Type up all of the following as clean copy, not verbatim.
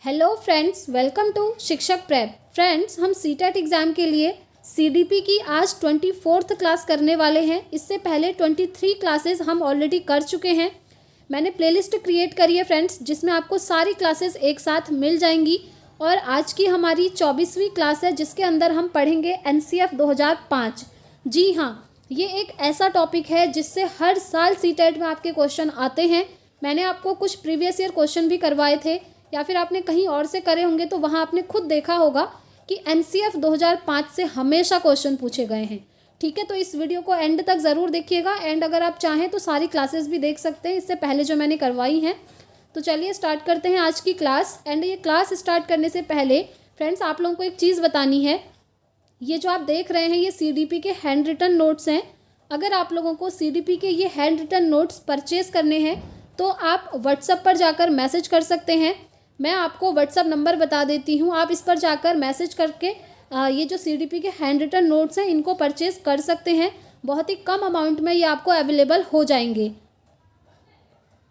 Hello friends, welcome to शिक्षक prep. Friends, हम CTET exam के लिए सीडीपी की आज 24th क्लास करने वाले हैं। इससे पहले 23 क्लासेस हम ऑलरेडी कर चुके हैं। मैंने प्लेलिस्ट क्रिएट करी है फ्रेंड्स, जिसमें आपको सारी क्लासेस एक साथ मिल जाएंगी। और आज की हमारी 24वीं क्लास है, जिसके अंदर हम पढ़ेंगे एनसीएफ 2005। जी हाँ, ये एक ऐसा टॉपिक है जिससे हर साल सीटेट में आपके क्वेश्चन आते हैं। मैंने आपको कुछ प्रीवियस ईयर क्वेश्चन भी करवाए थे, या फिर आपने कहीं और से करे होंगे, तो वहाँ आपने खुद देखा होगा कि एनसीएफ 2005 से हमेशा क्वेश्चन पूछे गए हैं। ठीक है, तो इस वीडियो को एंड तक ज़रूर देखिएगा। एंड अगर आप चाहें तो सारी क्लासेस भी देख सकते हैं इससे पहले जो मैंने करवाई हैं। तो चलिए स्टार्ट करते हैं आज की क्लास। एंड ये क्लास स्टार्ट करने से पहले फ्रेंड्स, आप लोगों को एक चीज़ बतानी है। ये जो आप देख रहे हैं, ये सीडीपी के हैंड रिटन नोट्स हैं। अगर आप लोगों को सीडीपी के ये हैंड रिटन नोट्स परचेज़ करने हैं तो आप व्हाट्सएप पर जाकर मैसेज कर सकते हैं। मैं आपको व्हाट्सएप नंबर बता देती हूँ, आप इस पर जाकर मैसेज करके ये जो सीडीपी के हैंड रिटन नोट्स हैं इनको परचेज़ कर सकते हैं। बहुत ही कम अमाउंट में ये आपको अवेलेबल हो जाएंगे।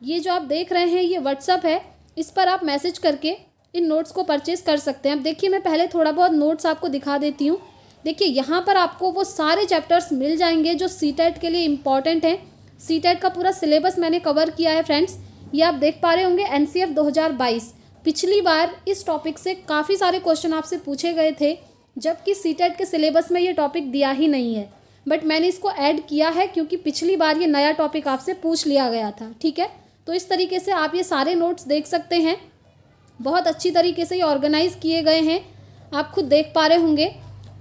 ये जो आप देख रहे हैं ये व्हाट्सएप है, इस पर आप मैसेज करके इन नोट्स को परचेज़ कर सकते हैं। अब देखिए, मैं पहले थोड़ा बहुत नोट्स आपको दिखा देती हूँ। देखिए, यहाँ पर आपको वो सारे चैप्टर्स मिल जाएंगे जो सीटेट के लिए इम्पॉर्टेंट हैं। सीटेट का पूरा सिलेबस मैंने कवर किया है फ्रेंड्स। ये आप देख पा रहे होंगे, एनसीएफ 2022। पिछली बार इस टॉपिक से काफ़ी सारे क्वेश्चन आपसे पूछे गए थे, जबकि सीटेट के सिलेबस में ये टॉपिक दिया ही नहीं है। बट मैंने इसको ऐड किया है क्योंकि पिछली बार ये नया टॉपिक आपसे पूछ लिया गया था। ठीक है, तो इस तरीके से आप ये सारे नोट्स देख सकते हैं। बहुत अच्छी तरीके से ये ऑर्गेनाइज़ किए गए हैं, आप खुद देख पा रहे होंगे।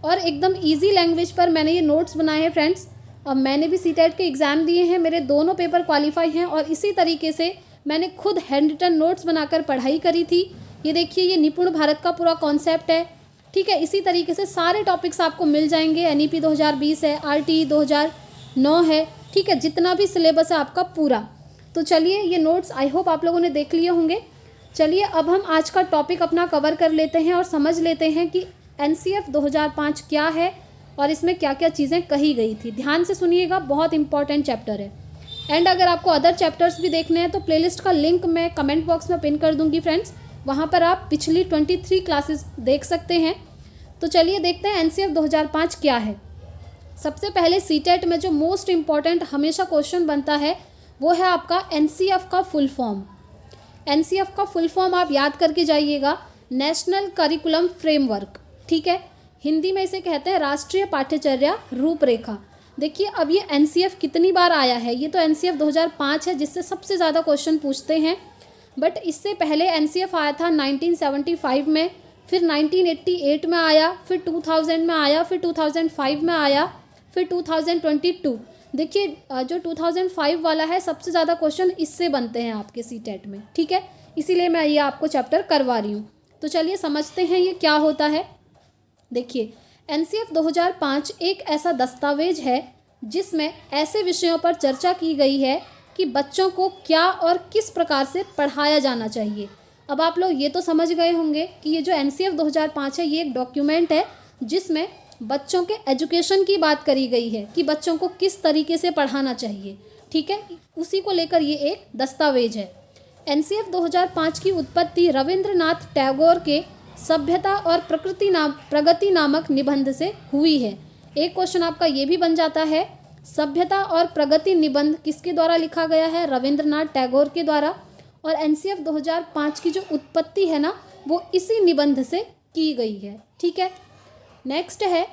और एकदम ईजी लैंग्वेज पर मैंने ये नोट्स बनाए हैं फ्रेंड्स। अब मैंने भी सीटेट के एग्ज़ाम दिए हैं, मेरे दोनों पेपर क्वालिफाई हैं, और इसी तरीके से मैंने खुद हैंड रिटन नोट्स बनाकर पढ़ाई करी थी। ये देखिए, ये निपुण भारत का पूरा कॉन्सेप्ट है। ठीक है, इसी तरीके से सारे टॉपिक्स आपको मिल जाएंगे। एनईपी 2020 है, आरटीई 2009 है। ठीक है, जितना भी सिलेबस है आपका पूरा। तो चलिए, ये नोट्स आई होप आप लोगों ने देख लिए होंगे। चलिए, अब हम आज का टॉपिक अपना कवर कर लेते हैं और समझ लेते हैं कि एनसीएफ 2005 क्या है और इसमें क्या क्या चीज़ें कही गई थी। ध्यान से सुनिएगा, बहुत इंपॉर्टेंट चैप्टर है। एंड अगर आपको अदर चैप्टर्स भी देखने हैं तो प्लेलिस्ट का लिंक मैं कमेंट बॉक्स में पिन कर दूंगी फ्रेंड्स, वहाँ पर आप पिछली 23 क्लासेस देख सकते हैं। तो चलिए देखते हैं एनसीएफ 2005 क्या है। सबसे पहले सीटेट में जो मोस्ट इम्पॉर्टेंट हमेशा क्वेश्चन बनता है वो है आपका एनसीएफ का फुल फॉर्म। एनसीएफ का फुल फॉर्म आप याद करके जाइएगा, नेशनल करिकुलम फ्रेमवर्क। ठीक है, हिंदी में इसे कहते हैं राष्ट्रीय पाठ्यचर्या रूपरेखा। देखिए, अब ये एनसीएफ कितनी बार आया है। ये तो एनसीएफ 2005 है जिससे सबसे ज़्यादा क्वेश्चन पूछते हैं। बट इससे पहले एनसीएफ आया था 1975 में, फिर 1988 में आया, फिर 2000 में आया, फिर 2005 में आया, फिर 2022। देखिए, जो 2005 वाला है सबसे ज़्यादा क्वेश्चन इससे बनते हैं आपके सीटेट में। ठीक है, इसीलिए मैं ये आपको चैप्टर करवा रही हूँ। तो चलिए समझते हैं ये क्या होता है। देखिए, एनसीएफ 2005 एक ऐसा दस्तावेज है जिसमें ऐसे विषयों पर चर्चा की गई है कि बच्चों को क्या और किस प्रकार से पढ़ाया जाना चाहिए। अब आप लोग ये तो समझ गए होंगे कि ये जो एनसीएफ 2005 है ये एक डॉक्यूमेंट है जिसमें बच्चों के एजुकेशन की बात करी गई है कि बच्चों को किस तरीके से पढ़ाना चाहिए। ठीक है, उसी को लेकर ये एक दस्तावेज है। एनसीएफ 2005 की उत्पत्ति रविंद्रनाथ टैगोर के सभ्यता और प्रगति नामक निबंध से हुई है। एक क्वेश्चन आपका ये भी बन जाता है, सभ्यता और प्रगति निबंध किसके द्वारा लिखा गया है? रविंद्रनाथ टैगोर के द्वारा। और एनसीएफ 2005 की जो उत्पत्ति है ना, वो इसी निबंध से की गई है। ठीक है, नेक्स्ट है,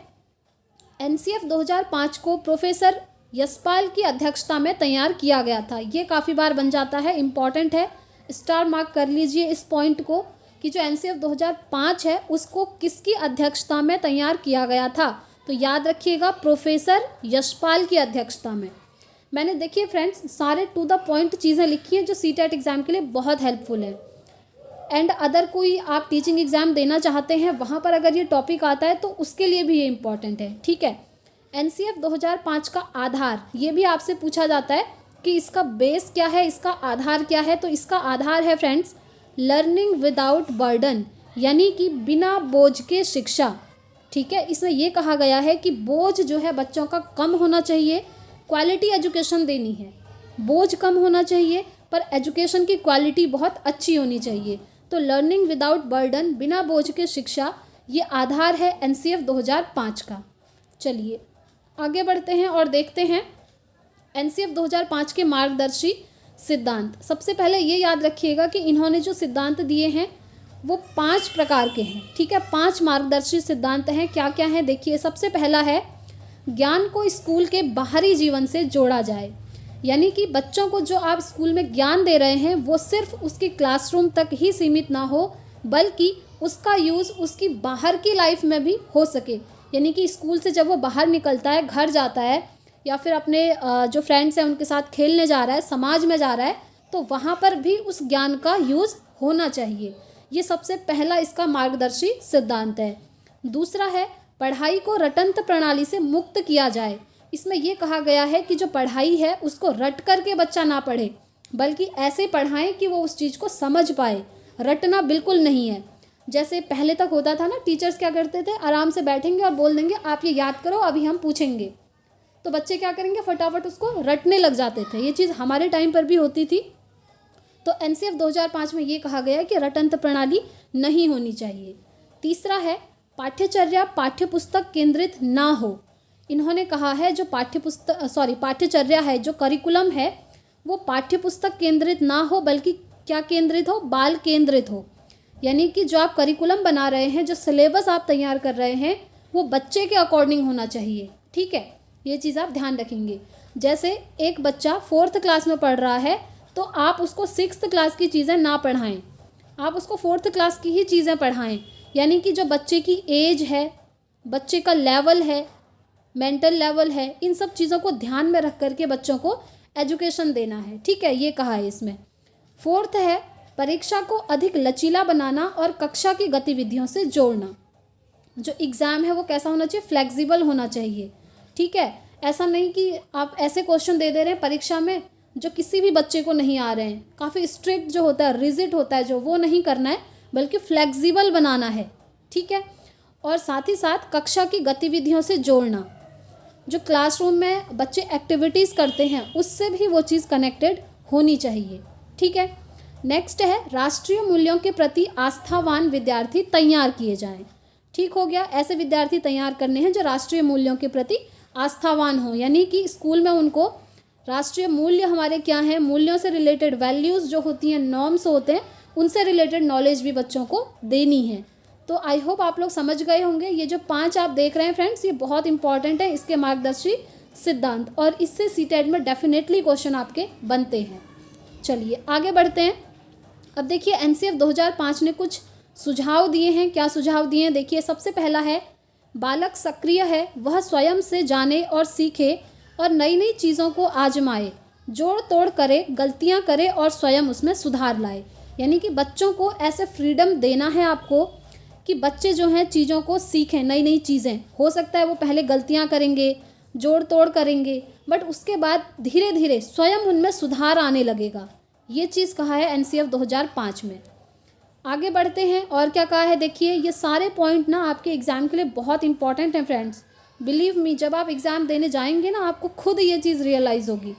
एनसीएफ 2005 को प्रोफेसर यशपाल की अध्यक्षता में तैयार किया गया था। ये काफ़ी बार बन जाता है, इम्पॉर्टेंट है, स्टार मार्क कर लीजिए इस पॉइंट को कि जो एनसीएफ 2005 है उसको किसकी अध्यक्षता में तैयार किया गया था। तो याद रखिएगा, प्रोफेसर यशपाल की अध्यक्षता में। मैंने देखिए फ्रेंड्स सारे टू द पॉइंट चीज़ें लिखी हैं जो सीटेट एग्ज़ाम के लिए बहुत हेल्पफुल है। एंड अदर कोई आप टीचिंग एग्ज़ाम देना चाहते हैं, वहाँ पर अगर ये टॉपिक आता है तो उसके लिए भी ये इम्पॉर्टेंट है। ठीक है, एनसीएफ 2005 का आधार, ये भी आपसे पूछा जाता है कि इसका बेस क्या है, इसका आधार क्या है। तो इसका आधार है फ्रेंड्स लर्निंग विदाउट बर्डन, यानी कि बिना बोझ के शिक्षा। ठीक है, इसमें यह कहा गया है कि बोझ जो है बच्चों का कम होना चाहिए, क्वालिटी एजुकेशन देनी है। बोझ कम होना चाहिए पर एजुकेशन की क्वालिटी बहुत अच्छी होनी चाहिए। तो लर्निंग विदाउट बर्डन, बिना बोझ के शिक्षा, ये आधार है एनसीएफ 2005 का। चलिए आगे बढ़ते हैं और देखते हैं एनसीएफ 2005 के मार्गदर्शी सिद्धांत। सबसे पहले ये याद रखिएगा कि इन्होंने जो सिद्धांत दिए हैं वो 5 प्रकार के हैं, ठीक है। 5 मार्गदर्शी सिद्धांत हैं। क्या क्या है देखिए। सबसे पहला है ज्ञान को स्कूल के बाहरी जीवन से जोड़ा जाए, यानी कि बच्चों को जो आप स्कूल में ज्ञान दे रहे हैं वो सिर्फ उसकी क्लासरूम तक ही सीमित ना हो, बल्कि उसका यूज़ उसकी बाहर की लाइफ में भी हो सके। यानी कि स्कूल से जब वो बाहर निकलता है, घर जाता है या फिर अपने जो फ्रेंड्स हैं उनके साथ खेलने जा रहा है, समाज में जा रहा है, तो वहाँ पर भी उस ज्ञान का यूज़ होना चाहिए। ये सबसे पहला इसका मार्गदर्शी सिद्धांत है। दूसरा है पढ़ाई को रटंत प्रणाली से मुक्त किया जाए। इसमें यह कहा गया है कि जो पढ़ाई है उसको रट करके बच्चा ना पढ़े, बल्कि ऐसे पढ़ाएं कि वो उस चीज़ को समझ पाए। रटना बिल्कुल नहीं है। जैसे पहले तक होता था ना, टीचर्स क्या करते थे, आराम से बैठेंगे और बोल देंगे आप ये याद करो, अभी हम पूछेंगे। तो बच्चे क्या करेंगे, फटाफट उसको रटने लग जाते थे। ये चीज़ हमारे टाइम पर भी होती थी। तो एनसीएफ 2005 में ये कहा गया है कि रटंत प्रणाली नहीं होनी चाहिए। तीसरा है पाठ्यचर्या पाठ्यपुस्तक केंद्रित ना हो। इन्होंने कहा है जो पाठ्यचर्या है, जो करिकुलम है, वो पाठ्यपुस्तक केंद्रित ना हो, बल्कि क्या केंद्रित हो, बाल केंद्रित हो। यानी कि जो आप करिकुलम बना रहे हैं, जो सिलेबस आप तैयार कर रहे हैं, वो बच्चे के अकॉर्डिंग होना चाहिए, ठीक है। ये चीज़ आप ध्यान रखेंगे। जैसे एक बच्चा 4th क्लास में पढ़ रहा है, तो आप उसको 6th क्लास की चीज़ें ना पढ़ाएं, आप उसको 4th क्लास की ही चीज़ें पढ़ाएं। यानी कि जो बच्चे की एज है, बच्चे का लेवल है, मेंटल लेवल है, इन सब चीज़ों को ध्यान में रख करके बच्चों को एजुकेशन देना है, ठीक है। ये कहा है इसमें। 4th है परीक्षा को अधिक लचीला बनाना और कक्षा की गतिविधियों से जोड़ना। जो एग्ज़ाम है वो कैसा होना चाहिए, फ्लेक्सिबल होना चाहिए, ठीक है। ऐसा नहीं कि आप ऐसे क्वेश्चन दे रहे हैं परीक्षा में जो किसी भी बच्चे को नहीं आ रहे हैं। काफ़ी स्ट्रिक्ट जो होता है, रिजिड होता है, जो वो नहीं करना है, बल्कि फ्लेक्सिबल बनाना है, ठीक है। और साथ ही साथ कक्षा की गतिविधियों से जोड़ना। जो क्लासरूम में बच्चे एक्टिविटीज़ करते हैं उससे भी वो चीज़ कनेक्टेड होनी चाहिए, ठीक है। नेक्स्ट है राष्ट्रीय मूल्यों के प्रति आस्थावान विद्यार्थी तैयार किए जाएं। ठीक हो गया। ऐसे विद्यार्थी तैयार करने हैं जो राष्ट्रीय मूल्यों के प्रति आस्थावान हो, यानी कि स्कूल में उनको राष्ट्रीय मूल्य हमारे क्या हैं, मूल्यों से रिलेटेड वैल्यूज़ जो होती हैं, नॉर्म्स होते हैं, उनसे रिलेटेड नॉलेज भी बच्चों को देनी है। तो आई होप आप लोग समझ गए होंगे। ये जो 5 आप देख रहे हैं फ्रेंड्स, ये बहुत इंपॉर्टेंट है, इसके मार्गदर्शी सिद्धांत, और इससे सीटेट में डेफिनेटली क्वेश्चन आपके बनते हैं। चलिए आगे बढ़ते हैं। अब देखिए एनसीएफ 2005 ने कुछ सुझाव दिए हैं। क्या सुझाव दिए हैं देखिए। सबसे पहला है बालक सक्रिय है, वह स्वयं से जाने और सीखे और नई नई चीज़ों को आजमाए, जोड़ तोड़ करे, गलतियां करे और स्वयं उसमें सुधार लाए। यानी कि बच्चों को ऐसे फ्रीडम देना है आपको कि बच्चे जो हैं चीज़ों को सीखें, नई नई चीज़ें। हो सकता है वो पहले गलतियां करेंगे, जोड़ तोड़ करेंगे, बट उसके बाद धीरे धीरे स्वयं उनमें सुधार आने लगेगा। ये चीज़ कहा है एनसीएफ 2005 में। आगे बढ़ते हैं और क्या कहा है देखिए। ये सारे पॉइंट ना आपके एग्ज़ाम के लिए बहुत इंपॉर्टेंट हैं फ्रेंड्स। बिलीव मी, जब आप एग्ज़ाम देने जाएंगे ना, आपको खुद ये चीज़ रियलाइज़ होगी।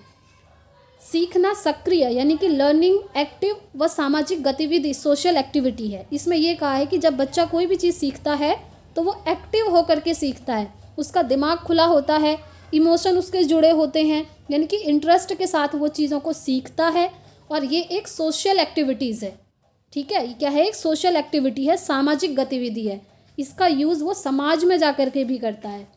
सीखना सक्रिय, यानी कि लर्निंग एक्टिव व सामाजिक गतिविधि, सोशल एक्टिविटी है। इसमें यह कहा है कि जब बच्चा कोई भी चीज़ सीखता है तो वो एक्टिव होकर के सीखता है, उसका दिमाग खुला होता है, इमोशन उसके जुड़े होते हैं, यानी कि इंटरेस्ट के साथ वो चीज़ों को सीखता है। और ये एक सोशल एक्टिविटीज़ है, ठीक है। ये क्या है, एक सोशल एक्टिविटी है, सामाजिक गतिविधि है। इसका यूज़ वो समाज में जा कर के भी करता है।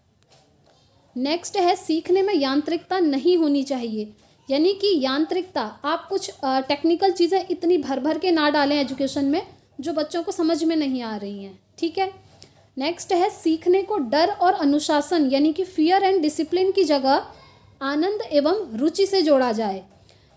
नेक्स्ट है सीखने में यांत्रिकता नहीं होनी चाहिए, यानी कि यांत्रिकता, आप कुछ टेक्निकल चीज़ें इतनी भर भर के ना डालें एजुकेशन में जो बच्चों को समझ में नहीं आ रही हैं, ठीक है। नेक्स्ट है सीखने को डर और अनुशासन, यानी कि फियर एंड डिसिप्लिन की जगह आनंद एवं रुचि से जोड़ा जाए।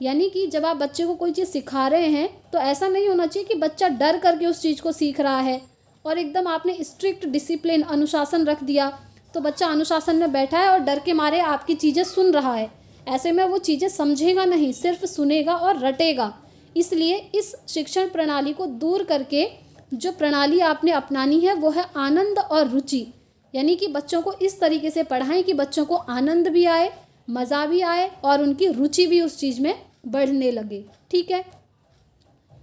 यानी कि जब आप बच्चे को कोई चीज़ सिखा रहे हैं तो ऐसा नहीं होना चाहिए कि बच्चा डर करके उस चीज़ को सीख रहा है और एकदम आपने स्ट्रिक्ट डिसिप्लिन, अनुशासन रख दिया तो बच्चा अनुशासन में बैठा है और डर के मारे आपकी चीज़ें सुन रहा है। ऐसे में वो चीज़ें समझेगा नहीं, सिर्फ सुनेगा और रटेगा। इसलिए इस शिक्षण प्रणाली को दूर करके जो प्रणाली आपने अपनानी है वो है आनंद और रुचि, यानी कि बच्चों को इस तरीके से पढ़ाएं कि बच्चों को आनंद भी आए, मज़ा भी आए और उनकी रुचि भी उस चीज़ में बढ़ने लगे, ठीक है।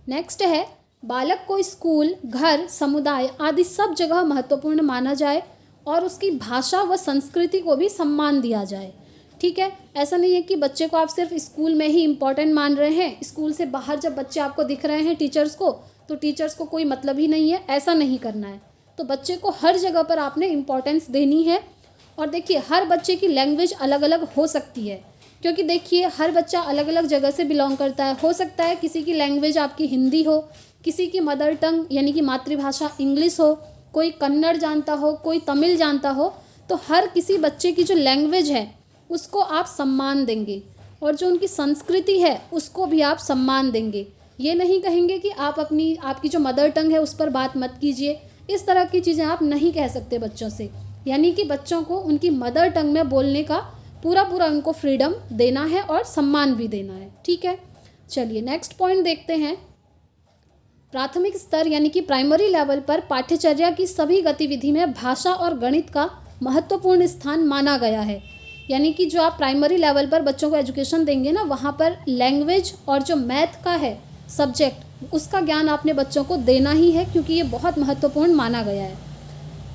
नेक्स्ट है बालक को स्कूल, घर, समुदाय आदि सब जगह महत्वपूर्ण माना जाए और उसकी भाषा व संस्कृति को भी सम्मान दिया जाए। ठीक है, ऐसा नहीं है कि बच्चे को आप सिर्फ स्कूल में ही इम्पोर्टेंट मान रहे हैं, स्कूल से बाहर जब बच्चे आपको दिख रहे हैं टीचर्स को, तो टीचर्स को कोई मतलब ही नहीं है, ऐसा नहीं करना है। तो बच्चे को हर जगह पर आपने इम्पोर्टेंस देनी है। और देखिए, हर बच्चे की लैंग्वेज अलग अलग हो सकती है, क्योंकि देखिए हर बच्चा अलग अलग जगह से बिलोंग करता है। हो सकता है किसी की लैंग्वेज आपकी हिंदी हो, किसी की मदर टंग यानी कि मातृभाषा इंग्लिश हो, कोई कन्नड़ जानता हो, कोई तमिल जानता हो। तो हर किसी बच्चे की जो लैंग्वेज है उसको आप सम्मान देंगे, और जो उनकी संस्कृति है उसको भी आप सम्मान देंगे। ये नहीं कहेंगे कि आप आपकी जो मदर टंग है उस पर बात मत कीजिए, इस तरह की चीज़ें आप नहीं कह सकते बच्चों से। यानी कि बच्चों को उनकी मदर टंग में बोलने का पूरा उनको फ्रीडम देना है और सम्मान भी देना है। ठीक है, चलिए नेक्स्ट पॉइंट देखते हैं। प्राथमिक स्तर यानी कि प्राइमरी लेवल पर पाठ्यचर्या की सभी गतिविधि में भाषा और गणित का महत्वपूर्ण स्थान माना गया है। यानी कि जो आप प्राइमरी लेवल पर बच्चों को एजुकेशन देंगे ना, वहाँ पर लैंग्वेज और जो मैथ का है सब्जेक्ट, उसका ज्ञान आपने बच्चों को देना ही है, क्योंकि ये बहुत महत्वपूर्ण माना गया है।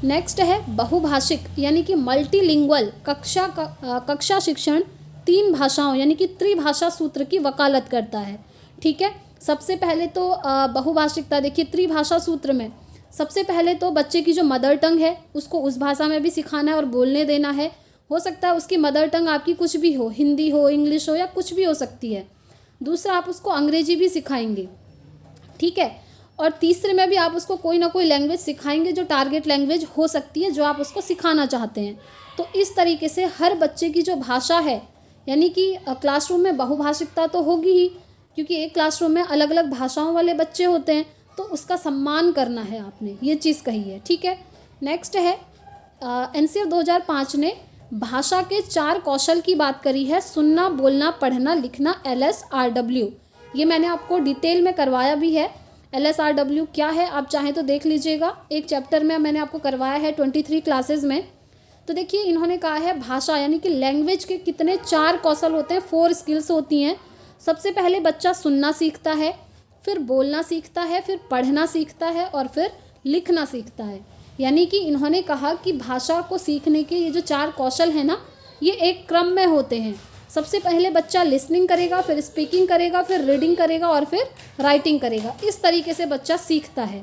नेक्स्ट है बहुभाषिक यानी कि मल्टीलिंगुअल कक्षा शिक्षण 3 भाषाओं यानी कि त्रिभाषा सूत्र की वकालत करता है। ठीक है, सबसे पहले तो बहुभाषिकता, देखिए त्रिभाषा सूत्र में सबसे पहले तो बच्चे की जो मदर टंग है उसको उस भाषा में भी सिखाना है और बोलने देना है। हो सकता है उसकी मदर टंग आपकी कुछ भी हो, हिंदी हो, इंग्लिश हो, या कुछ भी हो सकती है। दूसरा, आप उसको अंग्रेजी भी सिखाएंगे। ठीक है, और तीसरे में भी आप उसको कोई ना कोई लैंग्वेज सिखाएंगे जो टारगेट लैंग्वेज हो सकती है, जो आप उसको सिखाना चाहते हैं। तो इस तरीके से हर बच्चे की जो भाषा है, यानी कि क्लासरूम में बहुभाषिकता तो होगी ही, क्योंकि एक क्लासरूम में अलग अलग भाषाओं वाले बच्चे होते हैं, तो उसका सम्मान करना है आपने, ये चीज़ कही है। ठीक है, नेक्स्ट है एनसीईआरटी 2005 ने भाषा के 4 कौशल की बात करी है। सुनना, बोलना, पढ़ना, लिखना, LSRW। ये मैंने आपको डिटेल में करवाया भी है। LSRW क्या है आप चाहें तो देख लीजिएगा, एक चैप्टर में मैंने आपको करवाया है 23 क्लासेस में। तो देखिए, इन्होंने कहा है भाषा यानी कि लैंग्वेज के कितने 4 कौशल होते हैं, 4 स्किल्स होती हैं। सबसे पहले बच्चा सुनना सीखता है, फिर बोलना सीखता है, फिर पढ़ना सीखता है और फिर लिखना सीखता है। यानी कि इन्होंने कहा कि भाषा को सीखने के ये जो 4 कौशल हैं ना, ये एक क्रम में होते हैं। सबसे पहले बच्चा लिसनिंग करेगा, फिर स्पीकिंग करेगा, फिर रीडिंग करेगा और फिर राइटिंग करेगा। इस तरीके से बच्चा सीखता है।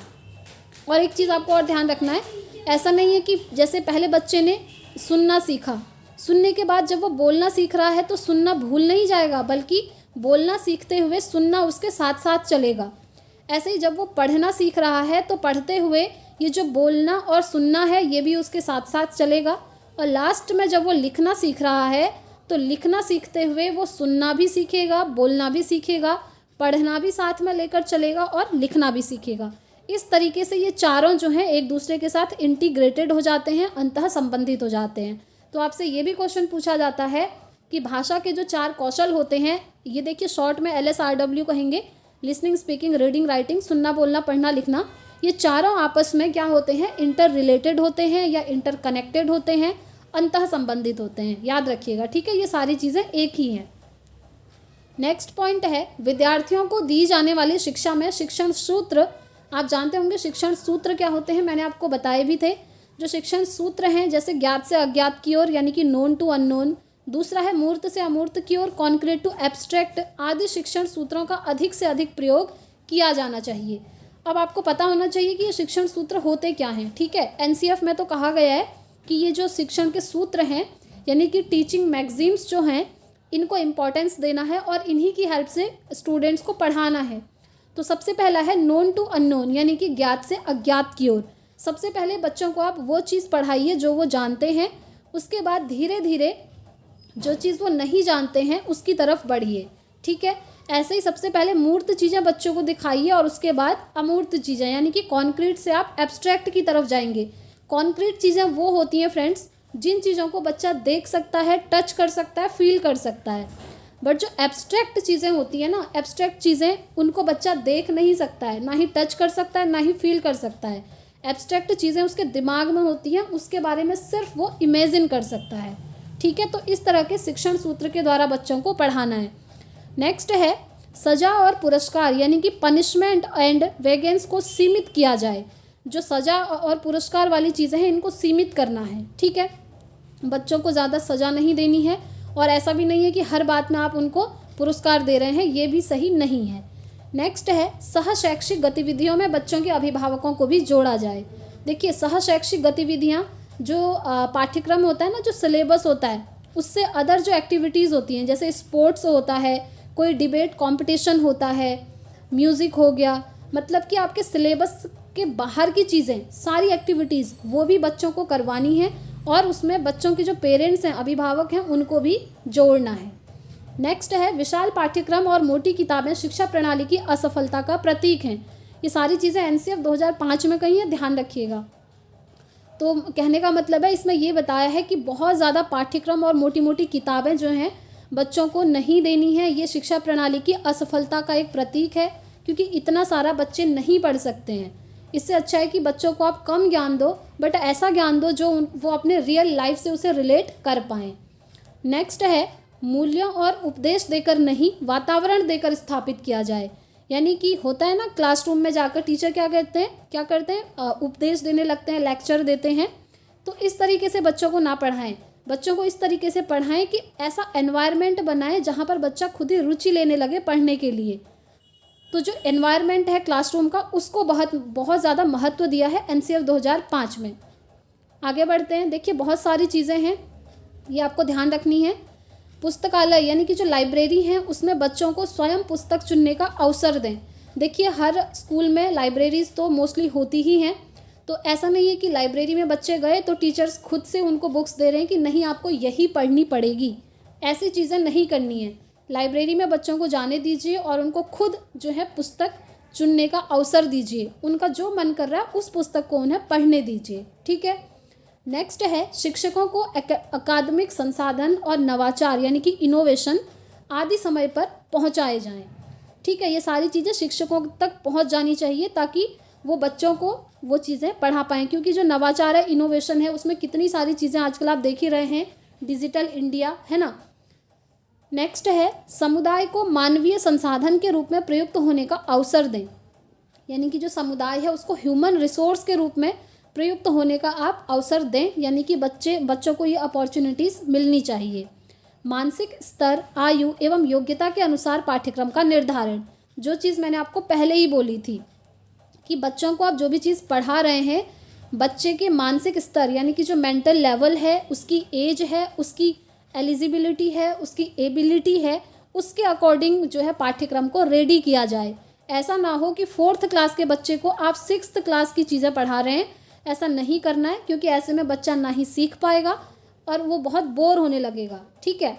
और एक चीज़ आपको और ध्यान रखना है, ऐसा नहीं है कि जैसे पहले बच्चे ने सुनना सीखा, सुनने के बाद जब वो बोलना सीख रहा है तो सुनना भूल नहीं जाएगा, बल्कि बोलना सीखते हुए सुनना उसके साथ साथ चलेगा। ऐसे ही जब वो पढ़ना सीख रहा है तो पढ़ते हुए ये जो बोलना और सुनना है ये भी उसके साथ साथ चलेगा। और लास्ट में जब वो लिखना सीख रहा है तो लिखना सीखते हुए वो सुनना भी सीखेगा, बोलना भी सीखेगा, पढ़ना भी साथ में लेकर चलेगा और लिखना भी सीखेगा। इस तरीके से ये चारों जो हैं एक दूसरे के साथ इंटीग्रेटेड हो जाते हैं, अंतः संबंधित हो जाते हैं। तो आपसे ये भी क्वेश्चन पूछा जाता है कि भाषा के जो 4 कौशल होते हैं, ये देखिए शॉर्ट में LSRW कहेंगे, लिसनिंग, स्पीकिंग, रीडिंग, राइटिंग, सुनना, बोलना, पढ़ना, लिखना। ये चारों आपस में क्या होते हैं, इंटर रिलेटेड होते हैं या इंटर कनेक्टेड होते हैं, अंतः संबंधित होते हैं। याद रखिएगा, ठीक है, ये सारी चीज़ें एक ही हैं। नेक्स्ट पॉइंट है विद्यार्थियों को दी जाने वाली शिक्षा में शिक्षण सूत्र। आप जानते होंगे शिक्षण सूत्र क्या होते हैं, मैंने आपको बताए भी थे। जो शिक्षण सूत्र हैं, जैसे ज्ञात से अज्ञात की ओर यानी कि नोन टू अननोन, दूसरा है मूर्त से अमूर्त की ओर, कॉन्क्रीट टू एब्स्ट्रैक्ट, आदि शिक्षण सूत्रों का अधिक से अधिक प्रयोग किया जाना चाहिए। अब आपको पता होना चाहिए कि ये शिक्षण सूत्र होते क्या हैं। ठीक है, NCF में तो कहा गया है कि ये जो शिक्षण के सूत्र हैं यानी कि टीचिंग मैगजीम्स जो हैं, इनको इम्पोर्टेंस देना है और इन्हीं की हेल्प से स्टूडेंट्स को पढ़ाना है। तो सबसे पहला है नोन टू अननोन यानी कि ज्ञात से अज्ञात की ओर। सबसे पहले बच्चों को आप वो चीज़ पढ़ाइए जो वो जानते हैं, उसके बाद धीरे धीरे जो चीज़ वो नहीं जानते हैं उसकी तरफ बढ़िए। ठीक है, ऐसे ही सबसे पहले मूर्त चीज़ें बच्चों को दिखाइए और उसके बाद अमूर्त चीज़ें यानी कि कॉन्क्रीट से आप एब्स्ट्रैक्ट की तरफ जाएंगे। कॉन्क्रीट चीज़ें वो होती हैं फ्रेंड्स जिन चीज़ों को बच्चा देख सकता है, टच कर सकता है, फील कर सकता है। बट जो एब्स्ट्रैक्ट चीज़ें होती हैं ना, एब्स्ट्रैक्ट चीज़ें उनको बच्चा देख नहीं सकता है, ना ही टच कर सकता है, ना ही फील कर सकता है। एब्स्ट्रैक्ट चीज़ें उसके दिमाग में होती हैं, उसके बारे में सिर्फ वो इमेजिन कर सकता है। ठीक है, तो इस तरह के शिक्षण सूत्र के द्वारा बच्चों को पढ़ाना है। नेक्स्ट है सज़ा और पुरस्कार यानी कि पनिशमेंट एंड वेगेंस को सीमित किया जाए। जो सज़ा और पुरस्कार वाली चीज़ें हैं इनको सीमित करना है, ठीक है। बच्चों को ज़्यादा सज़ा नहीं देनी है और ऐसा भी नहीं है कि हर बात में आप उनको पुरस्कार दे रहे हैं, ये भी सही नहीं है। नेक्स्ट है सह शैक्षिक गतिविधियों में बच्चों के अभिभावकों को भी जोड़ा जाए। देखिए सह शैक्षिक गतिविधियाँ जो पाठ्यक्रम होता है ना, जो सिलेबस होता है, उससे अदर जो एक्टिविटीज़ होती हैं जैसे स्पोर्ट्स होता है, कोई डिबेट कंपटीशन होता है, म्यूज़िक हो गया, मतलब कि आपके सिलेबस के बाहर की चीज़ें सारी एक्टिविटीज़ वो भी बच्चों को करवानी है और उसमें बच्चों के जो पेरेंट्स हैं, अभिभावक हैं, उनको भी जोड़ना है। नेक्स्ट है विशाल पाठ्यक्रम और मोटी किताबें शिक्षा प्रणाली की असफलता का प्रतीक हैं। ये सारी चीज़ें एनसीएफ 2005 में कही है, ध्यान रखिएगा। तो कहने का मतलब है इसमें ये बताया है कि बहुत ज़्यादा पाठ्यक्रम और मोटी मोटी किताबें जो हैं बच्चों को नहीं देनी है। ये शिक्षा प्रणाली की असफलता का एक प्रतीक है क्योंकि इतना सारा बच्चे नहीं पढ़ सकते हैं। इससे अच्छा है कि बच्चों को आप कम ज्ञान दो, बट ऐसा ज्ञान दो जो वो अपने रियल लाइफ से उसे रिलेट कर पाएँ। नेक्स्ट है मूल्यों और उपदेश देकर नहीं, वातावरण देकर स्थापित किया जाए। यानी कि होता है ना क्लासरूम में जाकर टीचर क्या करते हैं उपदेश देने लगते हैं, लेक्चर देते हैं। तो इस तरीके से बच्चों को ना पढ़ाएं, बच्चों को इस तरीके से पढ़ाएं कि ऐसा एनवायरनमेंट बनाएं जहाँ पर बच्चा खुद ही रुचि लेने लगे पढ़ने के लिए। तो जो एनवायरनमेंट है क्लासरूम का उसको बहुत ज़्यादा महत्व दिया है एनसीएफ 2005 में। आगे बढ़ते हैं। देखिए बहुत सारी चीज़ें हैं, ये आपको ध्यान रखनी है। पुस्तकालय यानी कि जो लाइब्रेरी हैं उसमें बच्चों को स्वयं पुस्तक चुनने का अवसर दें। देखिए हर स्कूल में लाइब्रेरीज़ तो मोस्टली होती ही हैं, तो ऐसा नहीं है कि लाइब्रेरी में बच्चे गए तो टीचर्स खुद से उनको बुक्स दे रहे हैं कि नहीं आपको यही पढ़नी पड़ेगी। ऐसी चीज़ें नहीं करनी है। लाइब्रेरी में बच्चों को जाने दीजिए और उनको खुद जो है पुस्तक चुनने का अवसर दीजिए। उनका जो मन कर रहा है उस पुस्तक को उन्हें पढ़ने दीजिए, ठीक है। नेक्स्ट है शिक्षकों को अकादमिक संसाधन और नवाचार यानी कि इनोवेशन आदि समय पर पहुंचाए जाएं, ठीक है। ये सारी चीज़ें शिक्षकों तक पहुंच जानी चाहिए ताकि वो बच्चों को वो चीज़ें पढ़ा पाएँ, क्योंकि जो नवाचार है, इनोवेशन है, उसमें कितनी सारी चीज़ें आजकल आप देख ही रहे हैं, डिजिटल इंडिया है ना। नेक्स्ट है समुदाय को मानवीय संसाधन के रूप में प्रयुक्त होने का अवसर दें। यानी कि जो समुदाय है उसको ह्यूमन रिसोर्स के रूप में प्रयुक्त होने का आप अवसर दें, यानी कि बच्चों को ये अपॉर्चुनिटीज़ मिलनी चाहिए। मानसिक स्तर, आयु एवं योग्यता के अनुसार पाठ्यक्रम का निर्धारण। जो चीज़ मैंने आपको पहले ही बोली थी कि बच्चों को आप जो भी चीज़ पढ़ा रहे हैं, बच्चे के मानसिक स्तर यानी कि जो मेंटल लेवल है, उसकी एज है, उसकी एलिजिबिलिटी है, उसकी एबिलिटी है, उसके अकॉर्डिंग जो है पाठ्यक्रम को रेडी किया जाए। ऐसा ना हो कि 4th क्लास के बच्चे को आप 6th क्लास की चीज़ें पढ़ा रहे हैं, ऐसा नहीं करना है, क्योंकि ऐसे में बच्चा ना ही सीख पाएगा और वो बहुत बोर होने लगेगा, ठीक है।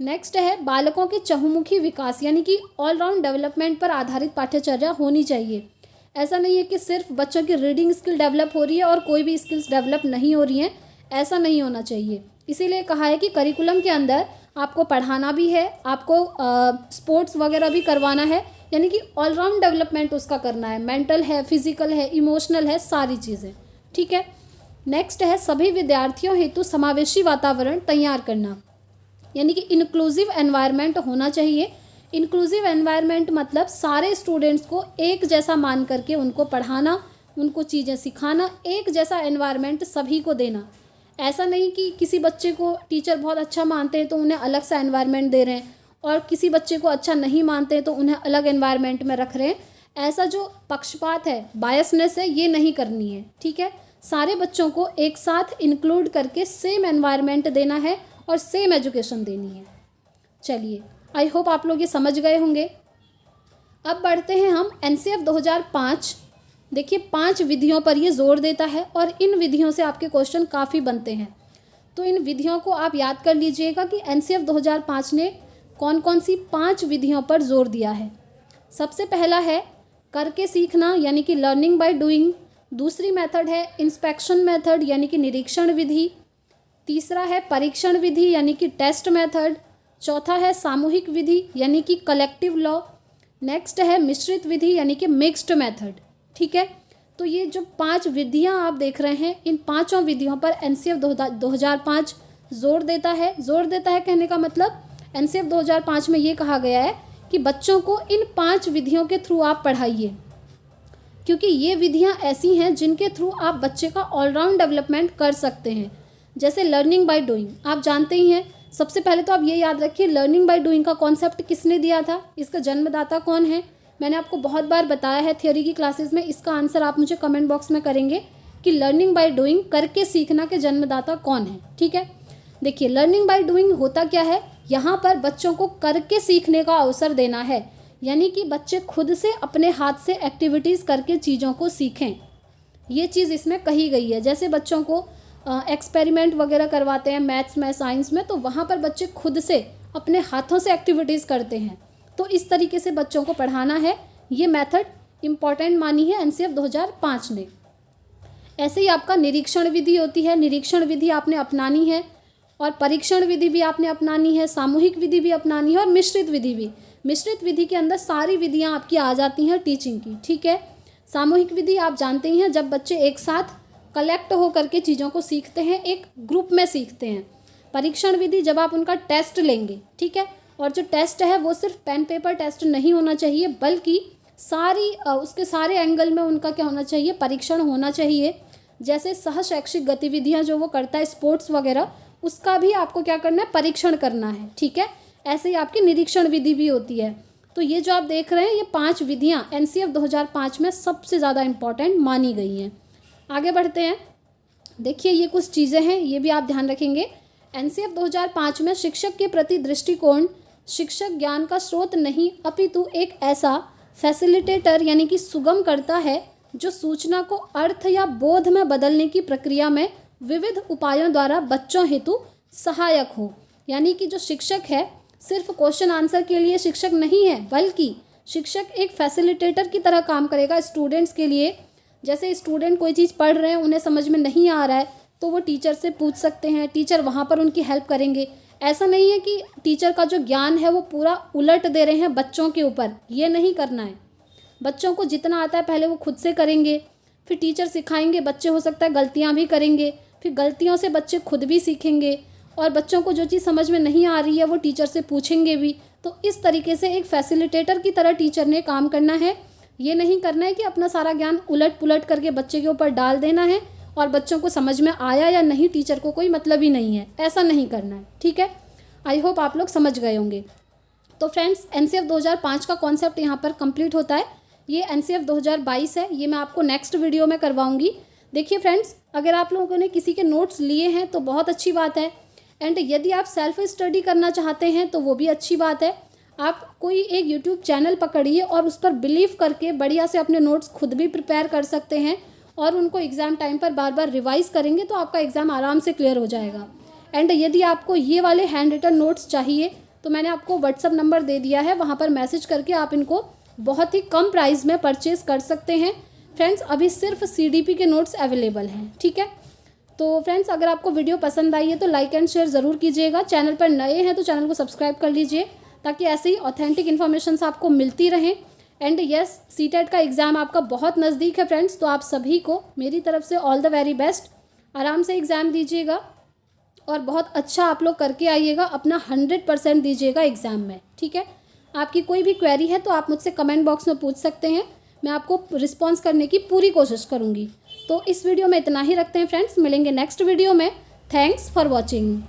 नेक्स्ट है बालकों के चहुमुखी विकास यानी कि ऑलराउंड डेवलपमेंट पर आधारित पाठ्यचर्या होनी चाहिए। ऐसा नहीं है कि सिर्फ बच्चों की रीडिंग स्किल डेवलप हो रही है और कोई भी स्किल्स डेवलप नहीं हो रही हैं, ऐसा नहीं होना चाहिए। इसीलिए कहा है कि करिकुलम के अंदर आपको पढ़ाना भी है, आपको स्पोर्ट्स वगैरह भी करवाना है, यानी कि ऑलराउंड डेवलपमेंट उसका करना है, मेंटल है, फिजिकल है, इमोशनल है, सारी चीज़ें, ठीक है। नेक्स्ट है सभी विद्यार्थियों हेतु समावेशी वातावरण तैयार करना, यानी कि इंक्लूसिव एनवायरनमेंट होना चाहिए। इंक्लूसिव एनवायरनमेंट मतलब सारे स्टूडेंट्स को एक जैसा मान करके उनको पढ़ाना, उनको चीज़ें सिखाना, एक जैसा एनवायरनमेंट सभी को देना। ऐसा नहीं कि किसी बच्चे को टीचर बहुत अच्छा मानते हैं तो उन्हें अलग सा एनवायरनमेंट दे रहे हैं और किसी बच्चे को अच्छा नहीं मानते हैं तो उन्हें अलग एनवायरनमेंट में रख रहे हैं। ऐसा जो पक्षपात है, बायसनेस है, ये नहीं करनी है, ठीक है। सारे बच्चों को एक साथ इंक्लूड करके सेम एनवायरनमेंट देना है और सेम एजुकेशन देनी है। चलिए, आई होप आप लोग ये समझ गए होंगे। अब बढ़ते हैं हम एनसीएफ 2005। देखिए 5 विधियों पर ये जोर देता है और इन विधियों से आपके क्वेश्चन काफ़ी बनते हैं। तो इन विधियों को आप याद कर लीजिएगा कि एनसीएफ 2005 ने कौन कौन सी 5 विधियों पर जोर दिया है। सबसे पहला है करके सीखना यानी कि लर्निंग बाय डूइंग। दूसरी मेथड है इंस्पेक्शन मेथड यानी कि निरीक्षण विधि। तीसरा है परीक्षण विधि यानी कि टेस्ट मेथड। चौथा है सामूहिक विधि यानी कि कलेक्टिव लॉ। नेक्स्ट है मिश्रित विधि यानी कि मिक्स्ड मेथड, ठीक है। तो ये जो 5 विधियाँ आप देख रहे हैं, इन 5 विधियों पर एनसीएफ 2005 जोर देता है। जोर देता है कहने का मतलब एनसीएफ 2005 में ये कहा गया है कि बच्चों को इन 5 विधियों के थ्रू आप पढ़ाइए, क्योंकि ये विधियाँ ऐसी हैं जिनके थ्रू आप बच्चे का ऑलराउंड डेवलपमेंट कर सकते हैं। जैसे लर्निंग बाय डूइंग, आप जानते ही हैं। सबसे पहले तो आप ये याद रखिए, लर्निंग बाय डूइंग का कॉन्सेप्ट किसने दिया था, इसका जन्मदाता कौन है। मैंने आपको बहुत बार बताया है थ्योरी की क्लासेस में। इसका आंसर आप मुझे कमेंट बॉक्स में करेंगे कि लर्निंग बाय डूइंग, करके सीखना के जन्मदाता कौन है। ठीक है, देखिए लर्निंग बाय डूइंग होता क्या है, यहाँ पर बच्चों को करके सीखने का अवसर देना है, यानी कि बच्चे खुद से अपने हाथ से एक्टिविटीज़ करके चीज़ों को सीखें। ये चीज़ इसमें कही गई है। जैसे बच्चों को एक्सपेरिमेंट वगैरह करवाते हैं मैथ्स में, साइंस में, तो वहाँ पर बच्चे खुद से अपने हाथों से एक्टिविटीज़ करते हैं। तो इस तरीके से बच्चों को पढ़ाना है। ये मेथड इम्पॉर्टेंट मानी है एनसीएफ 2005 ने। ऐसे ही आपका निरीक्षण विधि होती है, निरीक्षण विधि आपने अपनानी है, और परीक्षण विधि भी आपने अपनानी है, सामूहिक विधि भी अपनानी है, और मिश्रित विधि भी। मिश्रित विधि के अंदर सारी विधियाँ आपकी आ जाती हैं टीचिंग की। ठीक है, सामूहिक विधि आप जानते ही हैं, जब बच्चे एक साथ कलेक्ट होकर के चीज़ों को सीखते हैं, एक ग्रुप में सीखते हैं। परीक्षण विधि जब आप उनका टेस्ट लेंगे, ठीक है, और जो टेस्ट है वो सिर्फ पेन पेपर टेस्ट नहीं होना चाहिए, बल्कि उसके सारे एंगल में उनका क्या होना चाहिए, परीक्षण होना चाहिए। जैसे सह शैक्षिक गतिविधियाँ जो वो करता है, स्पोर्ट्स वगैरह, उसका भी आपको क्या करना है, परीक्षण करना है। ठीक है, ऐसे ही आपकी निरीक्षण विधि भी होती है। तो ये जो आप देख रहे हैं, ये 5 विधियाँ एनसीएफ 2005 में सबसे ज़्यादा इम्पॉर्टेंट मानी गई हैं। आगे बढ़ते हैं। देखिए ये कुछ चीज़ें हैं, ये भी आप ध्यान रखेंगे। एनसीएफ 2005 में शिक्षक के प्रति दृष्टिकोण शिक्षक ज्ञान का स्रोत नहीं, अपितु एक ऐसा फैसिलिटेटर यानी कि सुगम करता है जो सूचना को अर्थ या बोध में बदलने की प्रक्रिया में विविध उपायों द्वारा बच्चों हेतु सहायक हो। यानी कि जो शिक्षक है सिर्फ क्वेश्चन आंसर के लिए शिक्षक नहीं है, बल्कि शिक्षक एक फैसिलिटेटर की तरह काम करेगा स्टूडेंट्स के लिए। जैसे स्टूडेंट कोई चीज़ पढ़ रहे हैं, उन्हें समझ में नहीं आ रहा है, तो वो टीचर से पूछ सकते हैं, टीचर वहाँ पर उनकी हेल्प करेंगे। ऐसा नहीं है कि टीचर का जो ज्ञान है वो पूरा उलट दे रहे हैं बच्चों के ऊपर, ये नहीं करना है। बच्चों को जितना आता है पहले वो खुद से करेंगे, फिर टीचर सिखाएंगे। बच्चे हो सकता है गलतियाँ भी करेंगे, फिर गलतियों से बच्चे खुद भी सीखेंगे, और बच्चों को जो चीज़ समझ में नहीं आ रही है वो टीचर से पूछेंगे भी। तो इस तरीके से एक फैसिलिटेटर की तरह टीचर ने काम करना है। ये नहीं करना है कि अपना सारा ज्ञान उलट पुलट करके बच्चे के ऊपर डाल देना है और बच्चों को समझ में आया या नहीं टीचर को कोई मतलब ही नहीं है, ऐसा नहीं करना है। ठीक है, आई होप आप लोग समझ गए होंगे। तो फ्रेंड्स, एनसीएफ 2005 का कॉन्सेप्ट यहाँ पर कंप्लीट होता है। ये एनसीएफ 2022 है, ये मैं आपको नेक्स्ट वीडियो में करवाऊँगी। देखिए फ्रेंड्स, अगर आप लोगों ने किसी के नोट्स लिए हैं तो बहुत अच्छी बात है, एंड यदि आप सेल्फ स्टडी करना चाहते हैं तो वो भी अच्छी बात है। आप कोई एक यूट्यूब चैनल पकड़िए और उस पर बिलीव करके बढ़िया से अपने नोट्स खुद भी प्रिपेयर कर सकते हैं, और उनको एग्ज़ाम टाइम पर बार बार रिवाइज़ करेंगे तो आपका एग्ज़ाम आराम से क्लियर हो जाएगा। एंड यदि आपको ये वाले हैंड रिटन नोट्स चाहिए तो मैंने आपको व्हाट्सअप नंबर दे दिया है, वहाँ पर मैसेज करके आप इनको बहुत ही कम प्राइस में परचेज़ कर सकते हैं। फ्रेंड्स, अभी सिर्फ CDP के नोट्स अवेलेबल हैं। ठीक है, तो फ्रेंड्स, अगर आपको वीडियो पसंद आई है तो लाइक एंड शेयर ज़रूर कीजिएगा। चैनल पर नए हैं तो चैनल को सब्सक्राइब कर लीजिए, ताकि ऐसे ही ऑथेंटिक इन्फॉर्मेशन आपको मिलती रहें। एंड यस, सीटेट का एग्ज़ाम आपका बहुत नज़दीक है फ्रेंड्स, तो आप सभी को मेरी तरफ से ऑल द वेरी बेस्ट। आराम से एग्ज़ाम दीजिएगा और बहुत अच्छा आप लोग करके आइएगा, अपना 100% दीजिएगा एग्ज़ाम में। ठीक है, आपकी कोई भी क्वेरी है तो आप मुझसे कमेंट बॉक्स में पूछ सकते हैं, मैं आपको रिस्पॉन्स करने की पूरी कोशिश करूँगी। तो इस वीडियो में इतना ही रखते हैं फ्रेंड्स, मिलेंगे नेक्स्ट वीडियो में। Thanks for watching.